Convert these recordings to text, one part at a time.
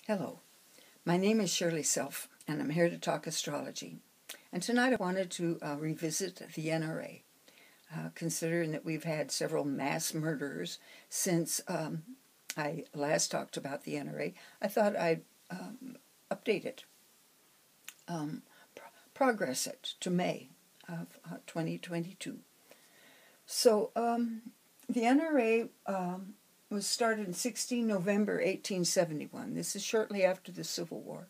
Hello, my name is Shirley Self, and I'm here to talk astrology. And tonight I wanted to revisit the NRA, considering that we've had several mass murderers since I last talked about the NRA. I thought I'd update it, progress it to May of 2022. So the NRA was started in 16 November 1871. This is shortly after the Civil War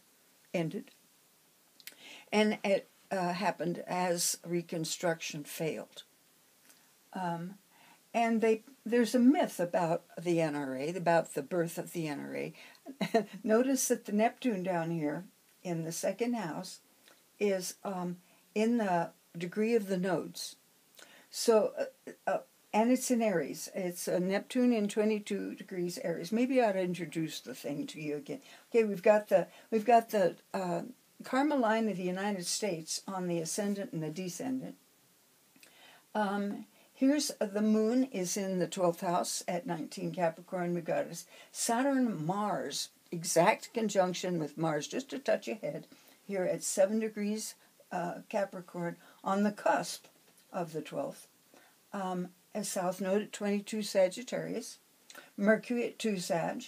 ended. And it happened as Reconstruction failed. And there's a myth about the NRA, about the birth of the NRA. Notice that the Neptune down here in the second house is in the degree of the nodes. So, and it's in Aries. It's a Neptune in 22 degrees Aries. Maybe I ought to introduce the thing to you again. Okay, we've got the karma line of the United States on the ascendant and the descendant. Here's the moon is in the 12th house at 19 Capricorn. We've got Saturn-Mars, exact conjunction with Mars, just a touch ahead, here at 7 degrees Capricorn on the cusp of the 12th. A south node at 22 Sagittarius, Mercury at 2 Sag,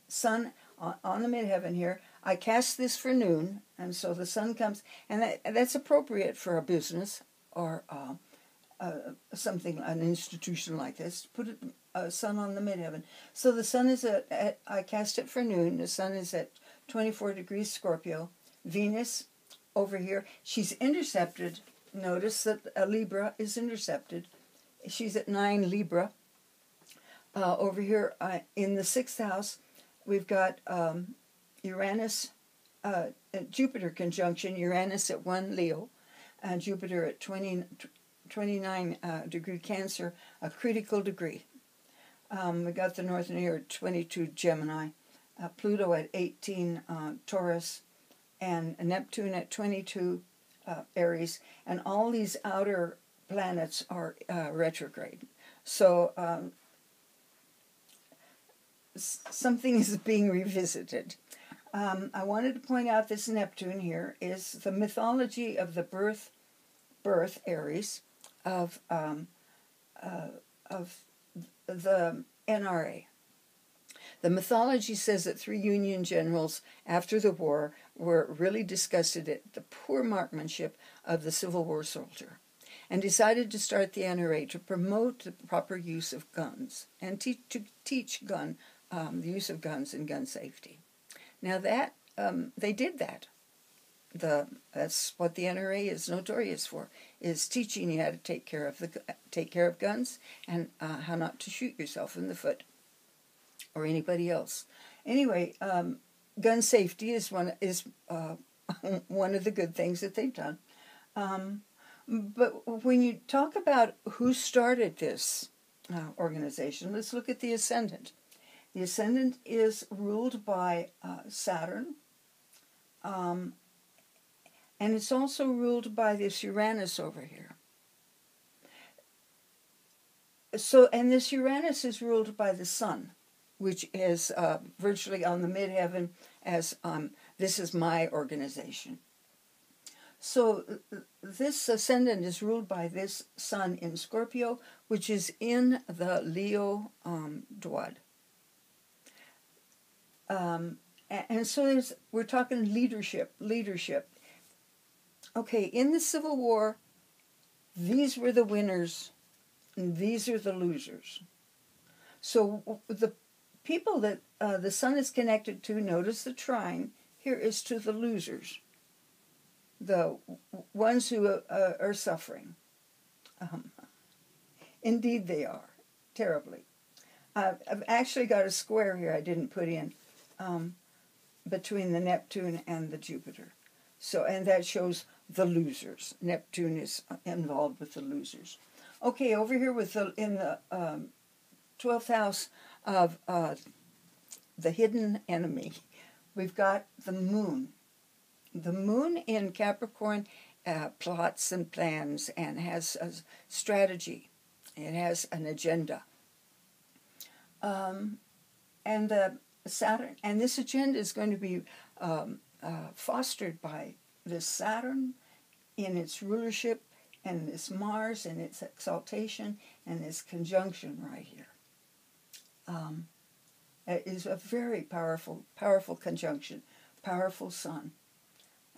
Sun on the midheaven here. I cast this for noon, and so the sun comes, and that's appropriate for a business or something, an institution like this. Put a sun on the midheaven. So the sun is I cast it for noon. The sun is at 24 degrees Scorpio. Venus over here, she's intercepted. Notice that a Libra is intercepted. She's at 9 Libra. Over here in the 6th house, we've got Uranus, Jupiter conjunction, Uranus at 1 Leo, and Jupiter at 29 degree Cancer, a critical degree. We got the northern here at 22 Gemini, Pluto at 18 Taurus, and Neptune at 22 Aries, and all these outer planets are retrograde. So something is being revisited. I wanted to point out this Neptune here is the mythology of the birth Aries of the NRA. The mythology says that 3 Union generals after the war were really disgusted at the poor marksmanship of the Civil War soldier and decided to start the NRA to promote the proper use of guns and to teach the use of guns and gun safety. Now that they did that. That's what the NRA is notorious for: is teaching you how to take care of guns and how not to shoot yourself in the foot or anybody else. Anyway, gun safety is one of the good things that they've done. But when you talk about who started this organization, let's look at the ascendant. The ascendant is ruled by Saturn, and it's also ruled by this Uranus over here. So, and this Uranus is ruled by the Sun, which is virtually on the midheaven as this is my organization. So this ascendant is ruled by this Sun in Scorpio, which is in the Leo Dwad. And so we're talking leadership. Okay, in the Civil War, these were the winners, and these are the losers. So the people that the Sun is connected to, notice the trine here, is to the losers, the ones who are suffering. Indeed they are, terribly. I've actually got a square here I didn't put in between the Neptune and the Jupiter. So, and that shows the losers. Neptune is involved with the losers. Okay, over here in the 12th house of the hidden enemy, we've got the moon. The moon in Capricorn plots and plans and has a strategy. It has an agenda. And the Saturn, and this agenda is going to be fostered by this Saturn in its rulership, and this Mars in its exaltation, and this conjunction right here. It is a very powerful, powerful conjunction, powerful sun.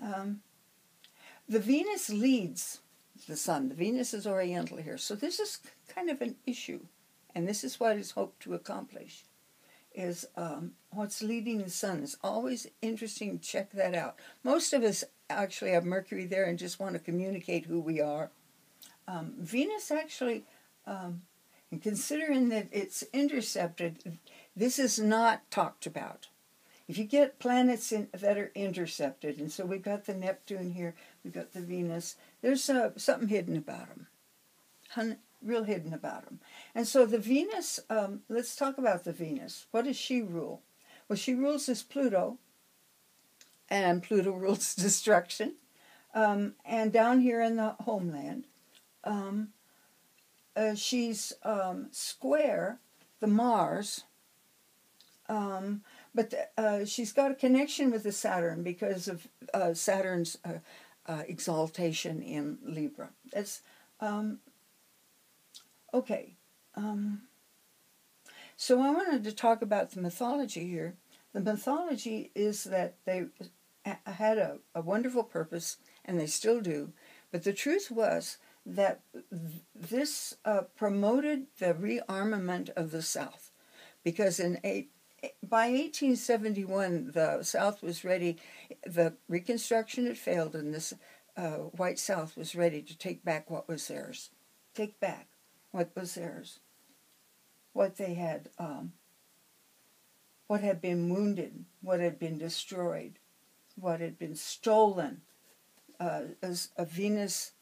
The Venus leads the sun. The Venus is oriental here. So this is kind of an issue, and this is what is hoped to accomplish, is what's leading the sun. It's always interesting to check that out. Most of us actually have Mercury there and just want to communicate who we are. Venus actually, and considering that it's intercepted, this is not talked about. If you get planets that are intercepted, and so we've got the Neptune here, we've got the Venus, there's something hidden about them, real hidden about them. And so the Venus, let's talk about the Venus. What does she rule? Well, she rules as Pluto, and Pluto rules destruction. And down here in the homeland, she's square the Mars, but she's got a connection with the Saturn because of Saturn's exaltation in Libra. That's okay. So I wanted to talk about the mythology here. The mythology is that they had a wonderful purpose, and they still do. But the truth was that this promoted the rearmament of the South, because by 1871 the South was ready. The Reconstruction had failed, and this white South was ready to take back what was theirs. Take back what was theirs. What they had, what had been wounded, what had been destroyed, what had been stolen. As a Venus,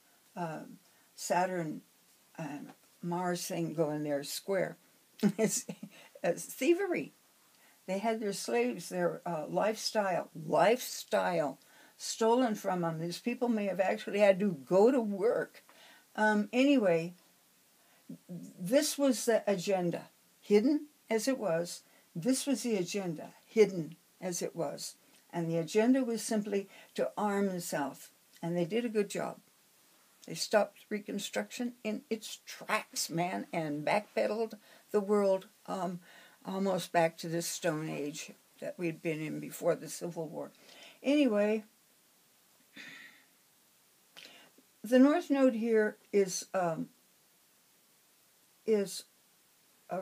Saturn, Mars thing going there square. It's thievery. They had their slaves, their lifestyle stolen from them. These people may have actually had to go to work. Anyway, this was the agenda, hidden as it was. This was the agenda, hidden as it was. And the agenda was simply to arm the South. And they did a good job. They stopped Reconstruction in its tracks, man, and backpedaled the world almost back to this Stone Age that we'd been in before the Civil War. Anyway, the North Node here is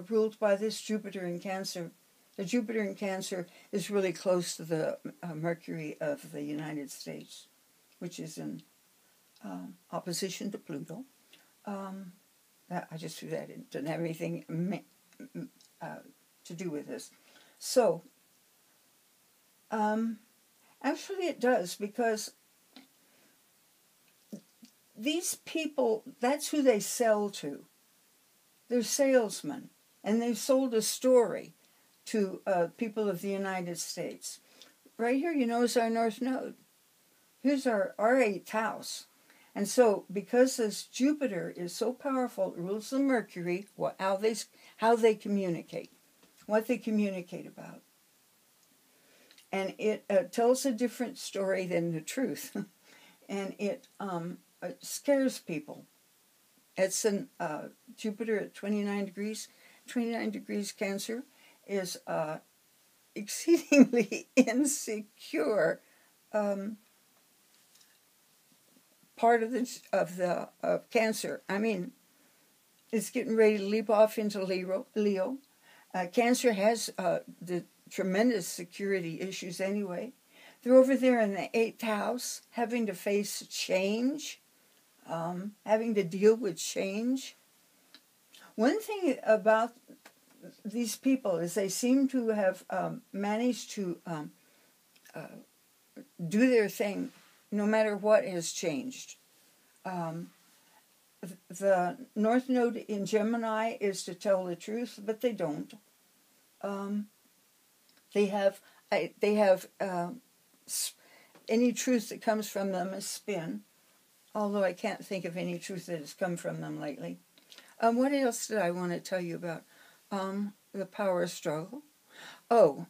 ruled by this Jupiter in Cancer. The Jupiter in Cancer is really close to the Mercury of the United States, which is in opposition to Pluto. I just threw that in. It doesn't have anything to do with this. So, actually it does, because these people, that's who they sell to. They're salesmen, and they've sold a story to people of the United States. Right here, you know, is our North Node. Here's our 8th house. And so, because this Jupiter is so powerful, it rules the Mercury, how they communicate, what they communicate about. And it tells a different story than the truth. And it scares people. It's an Jupiter at 29 degrees. 29 degrees Cancer is exceedingly insecure part of Cancer. I mean, it's getting ready to leap off into Leo. Cancer has the tremendous security issues anyway. They're over there in the 8th house, having to face change, having to deal with change. One thing about these people is they seem to have managed to do their thing no matter what has changed. The North Node in Gemini is to tell the truth, but they don't. They have any truth that comes from them is spin, although I can't think of any truth that has come from them lately. What else did I want to tell you about? The power struggle. Oh,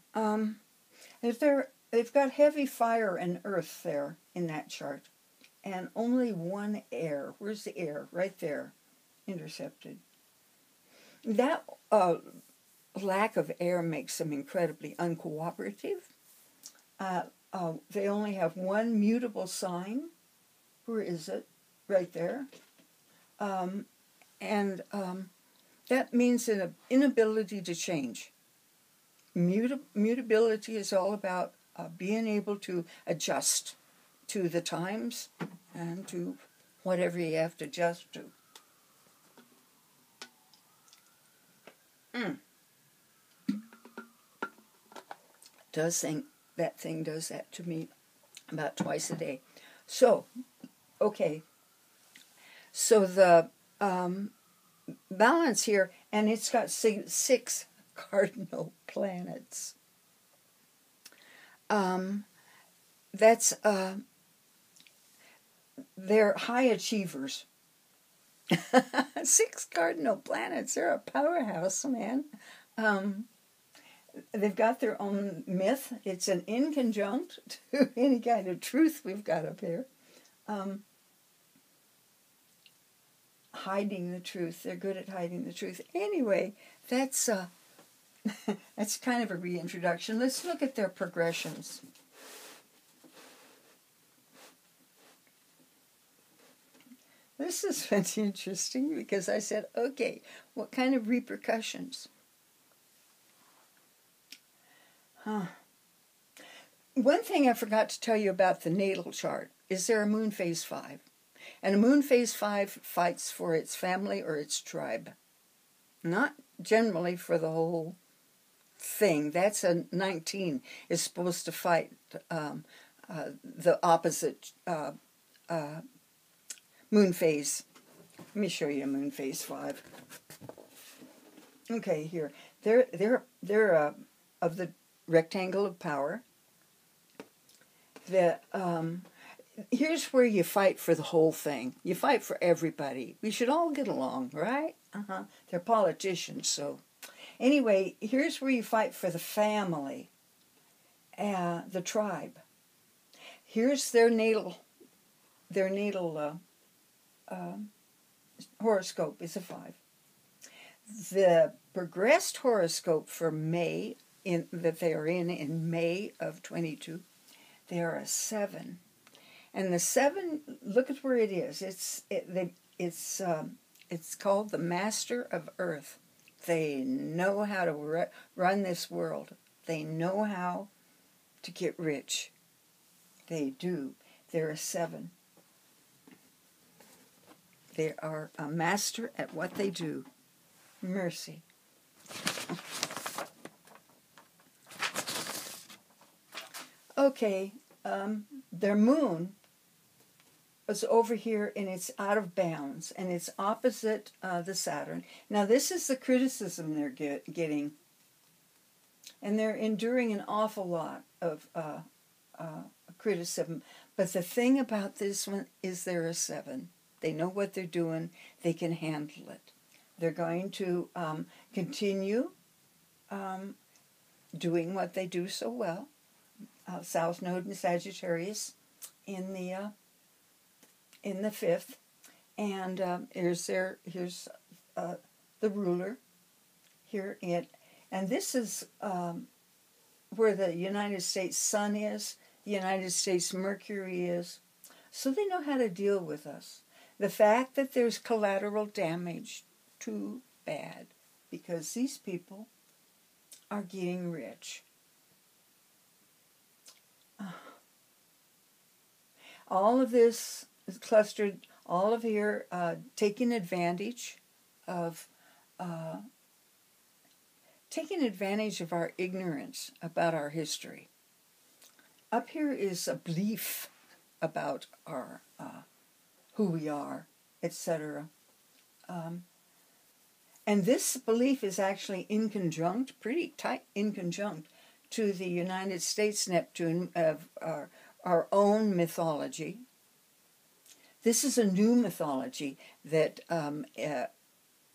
they've got heavy fire and earth there in that chart, and only one air. Where's the air? Right there, intercepted. That lack of air makes them incredibly uncooperative. They only have one mutable sign. Where is it? Right there. And that means an inability to change. Mutability is all about being able to adjust to the times and to whatever you have to adjust to. That thing does that to me about twice a day. So, okay. So the balance here, and it's got 6 cardinal planets. They're high achievers. 6 cardinal planets. They're a powerhouse, man. They've got their own myth. It's an inconjunct to any kind of truth we've got up here. Hiding the truth. They're good at hiding the truth. Anyway, that's that's kind of a reintroduction. Let's look at their progressions. This is very interesting because I said, okay, what kind of repercussions? One thing I forgot to tell you about the natal chart is there a moon phase 5. And a moon phase 5 fights for its family or its tribe. Not generally for the whole thing. That's a 19 is supposed to fight the opposite moon phase. Let me show you a moon phase 5. Okay, here. They're of the rectangle of power. Here's where you fight for the whole thing. You fight for everybody. We should all get along, right? They're politicians, so. Anyway, here's where you fight for the family, the tribe. Here's their natal horoscope is a 5. The progressed horoscope for May that they are in May of 22, they are a 7. And the 7, look at where it is. It's called the Master of Earth. They know how to run this world. They know how to get rich. They do. They're a 7. They are a master at what they do. Mercy. Okay, their moon is over here and it's out of bounds and it's opposite the Saturn. Now this is the criticism they're getting, and they're enduring an awful lot of criticism. But the thing about this one is they're a 7. They know what they're doing. They can handle it. They're going to continue doing what they do so well. South Node in Sagittarius in the 5th, and here's the ruler here and this is where the United States Sun is, the United States Mercury is, so they know how to deal with us. The fact that there's collateral damage, too bad, because these people are getting rich. All of this is clustered, all of here taking advantage of our ignorance about our history. Up here is a belief about our who we are, etc. And this belief is actually pretty tight inconjunct to the United States Neptune of our own mythology. This is a new mythology that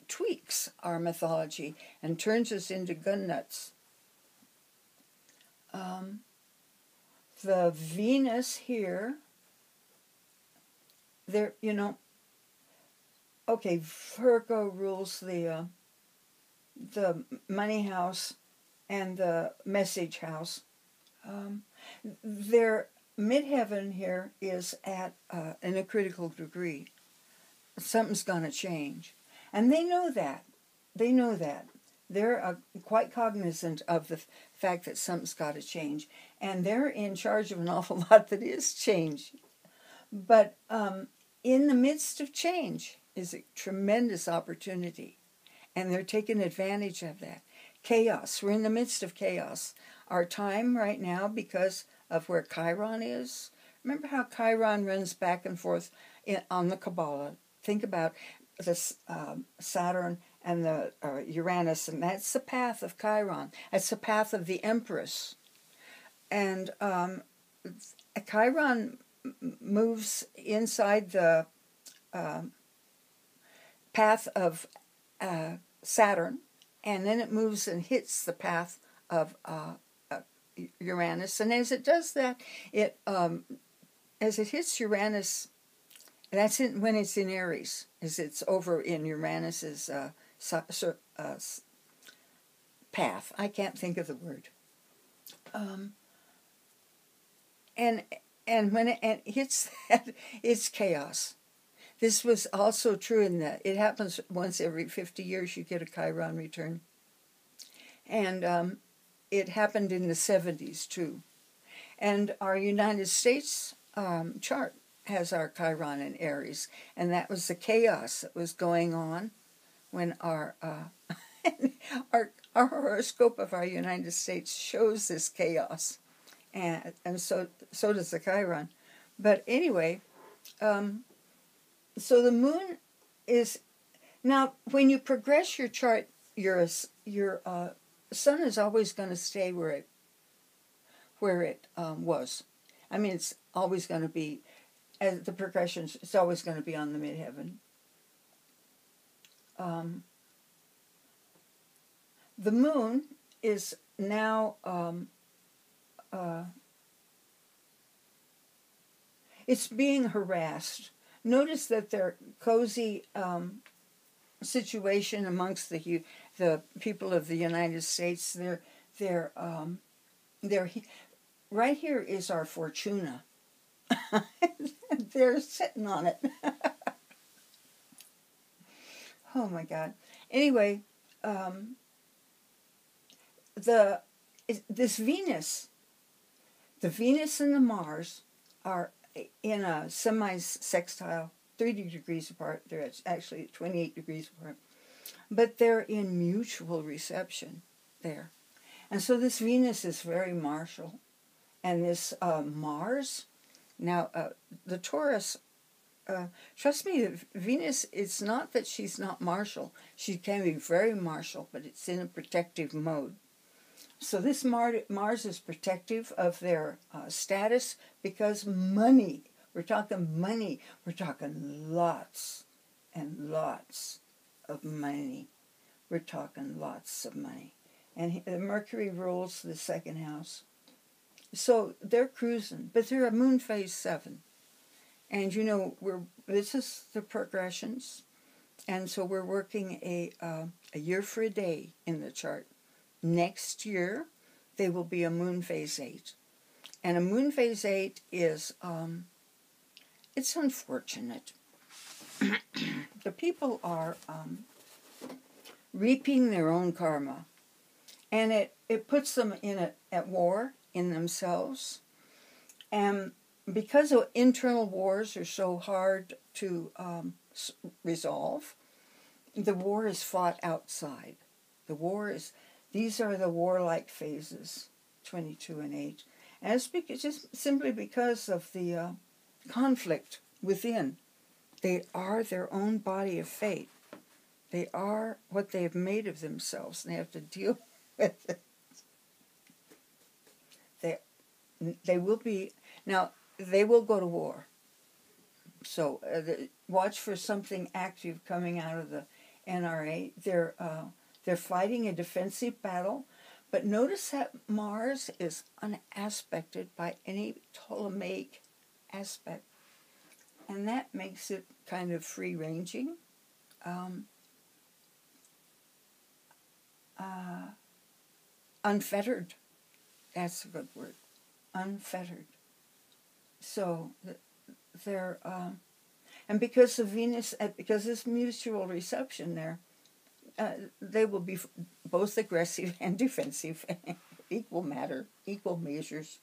tweaks our mythology and turns us into gun nuts. The Venus here, there, you know, okay, Virgo rules the money house and the message house. Their midheaven here is at in a critical degree. Something's going to change. And they know that. They know that. They're quite cognizant of the fact that something's got to change. And they're in charge of an awful lot that is change. But in the midst of change is a tremendous opportunity. And they're taking advantage of that. Chaos. We're in the midst of chaos. Our time right now, because of where Chiron is. Remember how Chiron runs back and forth on the Kabbalah. Think about this Saturn and the Uranus, and that's the path of Chiron. That's the path of the Empress. And Chiron moves inside the path of Saturn, and then it moves and hits the path of Uranus. And as it does that, it as it hits Uranus, that's when it's in Aries, as it's over in Uranus's path. I can't think of the word. And when it hits that, it's chaos. This was also true in that it happens once every 50 years. You get a Chiron return, and it happened in the 70s too. And our United States chart has our Chiron in Aries, and that was the chaos that was going on when our horoscope of our United States shows this chaos, and so does the Chiron. But anyway, so the moon is now when you progress your chart, your sun is always going to stay where it was. I mean, it's always going to be. As the progressions, it's always going to be on the midheaven. The moon is now, it's being harassed. Notice that their cozy situation amongst the people of the United States, they're right here is our Fortuna. They're sitting on it. Oh my God. Anyway, this Venus, the Venus and the Mars are in a semi-sextile, 30 degrees apart. They're actually 28 degrees apart. But they're in mutual reception there. And so this Venus is very martial. And this Mars, now the Taurus, trust me, Venus, it's not that she's not martial. She can be very martial, but it's in a protective mode. So this Mars is protective of their status because money. We're talking money. We're talking lots and lots of money. We're talking lots of money. And Mercury rules the second house. So they're cruising, but they're at moon phase 7. And you know, this is the progressions. And so we're working a year for a day in the chart. Next year, they will be a moon phase 8. And a moon phase 8 is, it's unfortunate. The people are reaping their own karma. And it puts them at war in themselves. And because of internal wars are so hard to resolve, the war is fought outside. The war is... These are the warlike phases, 22 and 8. And it's just simply because of the conflict within. They are their own body of fate. They are what they have made of themselves, and they have to deal with it. They will be... Now, they will go to war. So watch for something active coming out of the NRA. They're fighting a defensive battle, But notice that Mars is unaspected by any Ptolemaic aspect. And that makes it kind of free-ranging. Unfettered. That's a good word. Unfettered. So they're, and because of Venus, because this mutual reception there, they will be both aggressive and defensive, equal matter, equal measures.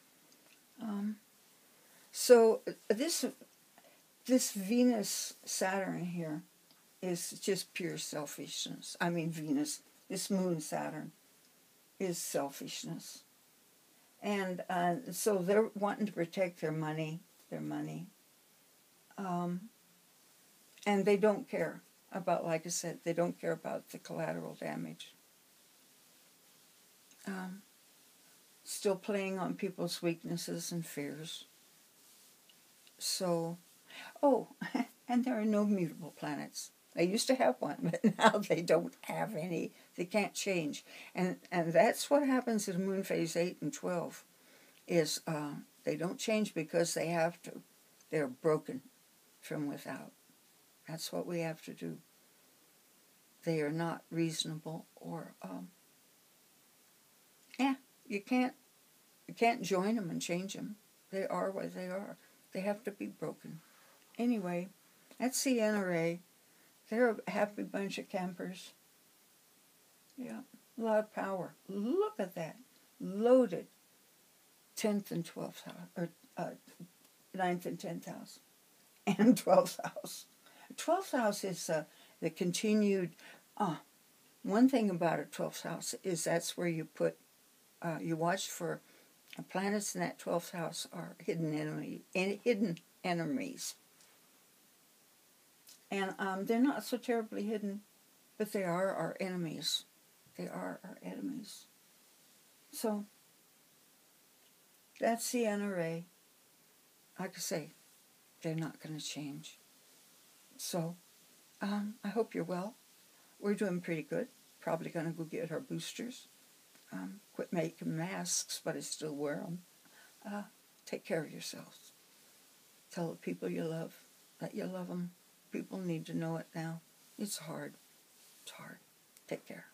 So this Venus Saturn here is just pure selfishness. I mean Venus, this Moon Saturn is selfishness. And so they're wanting to protect their money. And they don't care about, like I said, they don't care about the collateral damage. Still playing on people's weaknesses and fears. So, oh, and there are no mutable planets. They used to have one, but now they don't have any. They can't change. And that's what happens in moon phase 8 and 12, is they don't change because they have to. They're broken from without. That's what we have to do. They are not reasonable, or you can't join them and change them. They are what they are. They have to be broken. Anyway, that's the NRA. They're a happy bunch of campers. Yeah, a lot of power. Look at that. Loaded 10th and 12th house, or 9th and 10th house, and 12th house. 12th house is the continued, one thing about a 12th house is that's where you put, you watch for planets in that 12th house are hidden enemies. And they're not so terribly hidden, but they are our enemies. They are our enemies. So, that's the NRA. Like I say, they're not going to change. So, I hope you're well. We're doing pretty good. Probably going to go get our boosters. Quit making masks, but I still wear them. Take care of yourselves. Tell the people you love that you love them. People need to know it now. It's hard. It's hard. Take care.